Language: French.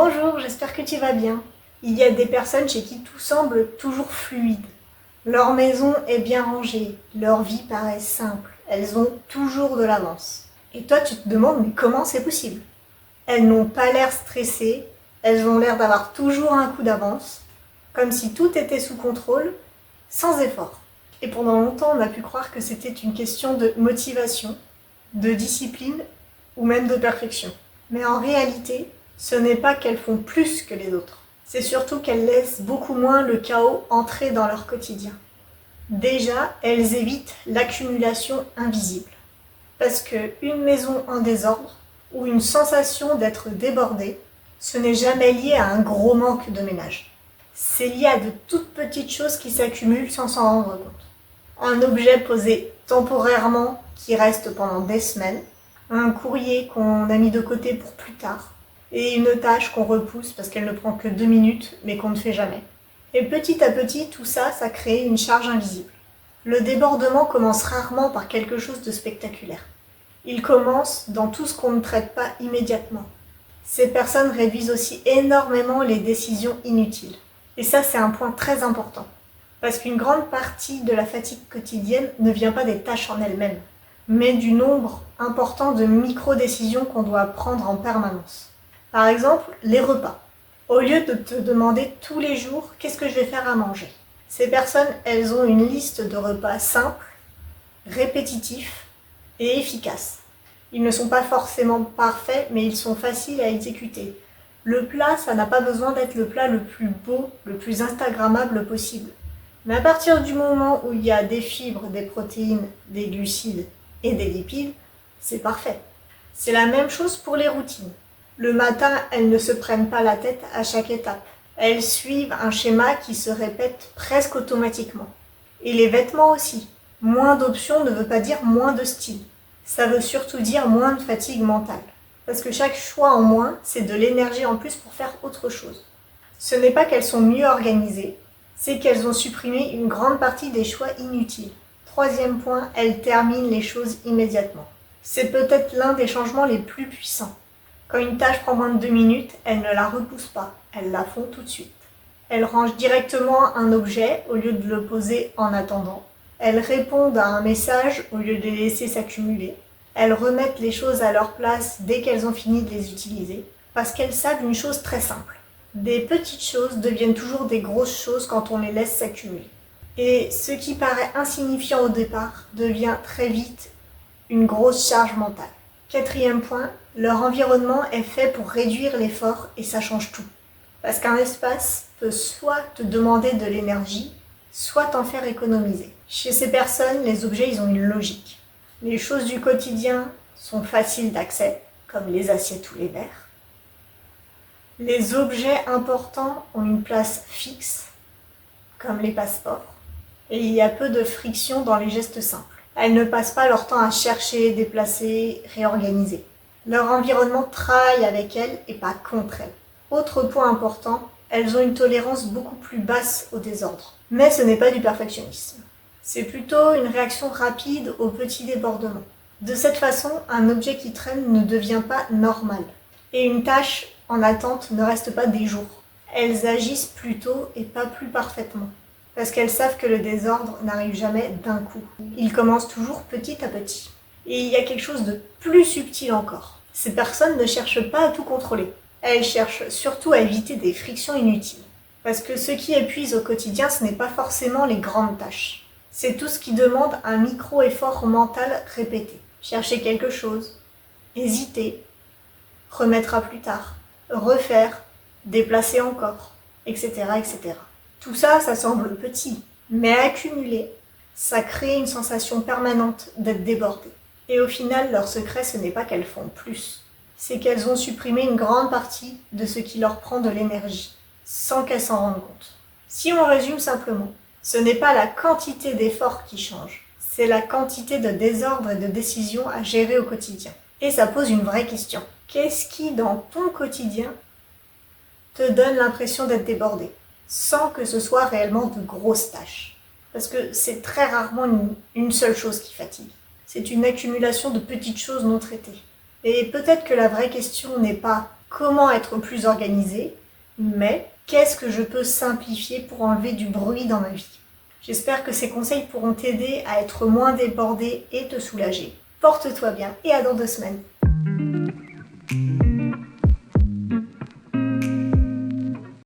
Bonjour, j'espère que tu vas bien. Il y a des personnes chez qui tout semble toujours fluide. Leur maison est bien rangée, leur vie paraît simple, elles ont toujours de l'avance. Et toi tu te demandes mais comment c'est possible? Elles n'ont pas l'air stressées, elles ont l'air d'avoir toujours un coup d'avance, comme si tout était sous contrôle, sans effort. Et pendant longtemps on a pu croire que c'était une question de motivation, de discipline ou même de perfection. Mais en réalité, ce n'est pas qu'elles font plus que les autres. C'est surtout qu'elles laissent beaucoup moins le chaos entrer dans leur quotidien. Déjà, elles évitent l'accumulation invisible. Parce qu'une maison en désordre ou une sensation d'être débordée, ce n'est jamais lié à un gros manque de ménage. C'est lié à de toutes petites choses qui s'accumulent sans s'en rendre compte. Un objet posé temporairement qui reste pendant des semaines, un courrier qu'on a mis de côté pour plus tard, et une tâche qu'on repousse parce qu'elle ne prend que 2 minutes mais qu'on ne fait jamais. Et petit à petit, tout ça, ça crée une charge invisible. Le débordement commence rarement par quelque chose de spectaculaire. Il commence dans tout ce qu'on ne traite pas immédiatement. Ces personnes réduisent aussi énormément les décisions inutiles. Et ça, c'est un point très important. Parce qu'une grande partie de la fatigue quotidienne ne vient pas des tâches en elles-mêmes, mais du nombre important de micro-décisions qu'on doit prendre en permanence. Par exemple, les repas. Au lieu de te demander tous les jours « qu'est-ce que je vais faire à manger ?», ces personnes, elles ont une liste de repas simples, répétitifs et efficaces. Ils ne sont pas forcément parfaits, mais ils sont faciles à exécuter. Le plat, ça n'a pas besoin d'être le plat le plus beau, le plus instagrammable possible. Mais à partir du moment où il y a des fibres, des protéines, des glucides et des lipides, c'est parfait. C'est la même chose pour les routines. Le matin, elles ne se prennent pas la tête à chaque étape. Elles suivent un schéma qui se répète presque automatiquement. Et les vêtements aussi. Moins d'options ne veut pas dire moins de style. Ça veut surtout dire moins de fatigue mentale. Parce que chaque choix en moins, c'est de l'énergie en plus pour faire autre chose. Ce n'est pas qu'elles sont mieux organisées, c'est qu'elles ont supprimé une grande partie des choix inutiles. Troisième point, elles terminent les choses immédiatement. C'est peut-être l'un des changements les plus puissants. Quand une tâche prend moins de 2 minutes, elles ne la repoussent pas, elles la font tout de suite. Elles rangent directement un objet au lieu de le poser en attendant. Elles répondent à un message au lieu de les laisser s'accumuler. Elles remettent les choses à leur place dès qu'elles ont fini de les utiliser, parce qu'elles savent une chose très simple. Des petites choses deviennent toujours des grosses choses quand on les laisse s'accumuler. Et ce qui paraît insignifiant au départ devient très vite une grosse charge mentale. Quatrième point, leur environnement est fait pour réduire l'effort et ça change tout. Parce qu'un espace peut soit te demander de l'énergie, soit t'en faire économiser. Chez ces personnes, les objets, ils ont une logique. Les choses du quotidien sont faciles d'accès, comme les assiettes ou les verres. Les objets importants ont une place fixe, comme les passeports. Et il y a peu de friction dans les gestes simples. Elles ne passent pas leur temps à chercher, déplacer, réorganiser. Leur environnement travaille avec elles et pas contre elles. Autre point important, elles ont une tolérance beaucoup plus basse au désordre. Mais ce n'est pas du perfectionnisme. C'est plutôt une réaction rapide aux petits débordements. De cette façon, un objet qui traîne ne devient pas normal. Et une tâche en attente ne reste pas des jours. Elles agissent plus tôt et pas plus parfaitement. Parce qu'elles savent que le désordre n'arrive jamais d'un coup. Il commence toujours petit à petit. Et il y a quelque chose de plus subtil encore. Ces personnes ne cherchent pas à tout contrôler. Elles cherchent surtout à éviter des frictions inutiles. Parce que ce qui épuise au quotidien, ce n'est pas forcément les grandes tâches. C'est tout ce qui demande un micro-effort mental répété. Chercher quelque chose, hésiter, remettre à plus tard, refaire, déplacer encore, etc., etc. Tout ça, ça semble petit, mais accumulé, ça crée une sensation permanente d'être débordées. Et au final, leur secret, ce n'est pas qu'elles font plus, c'est qu'elles ont supprimé une grande partie de ce qui leur prend de l'énergie, sans qu'elles s'en rendent compte. Si on résume simplement, ce n'est pas la quantité d'efforts qui change, c'est la quantité de désordre et de décisions à gérer au quotidien. Et ça pose une vraie question. Qu'est-ce qui, dans ton quotidien, te donne l'impression d'être débordé, sans que ce soit réellement de grosses tâches? Parce que c'est très rarement une seule chose qui fatigue. C'est une accumulation de petites choses non traitées. Et peut-être que la vraie question n'est pas comment être plus organisé, mais qu'est-ce que je peux simplifier pour enlever du bruit dans ma vie. J'espère que ces conseils pourront t'aider à être moins débordé et te soulager. Porte-toi bien et à dans 2 semaines.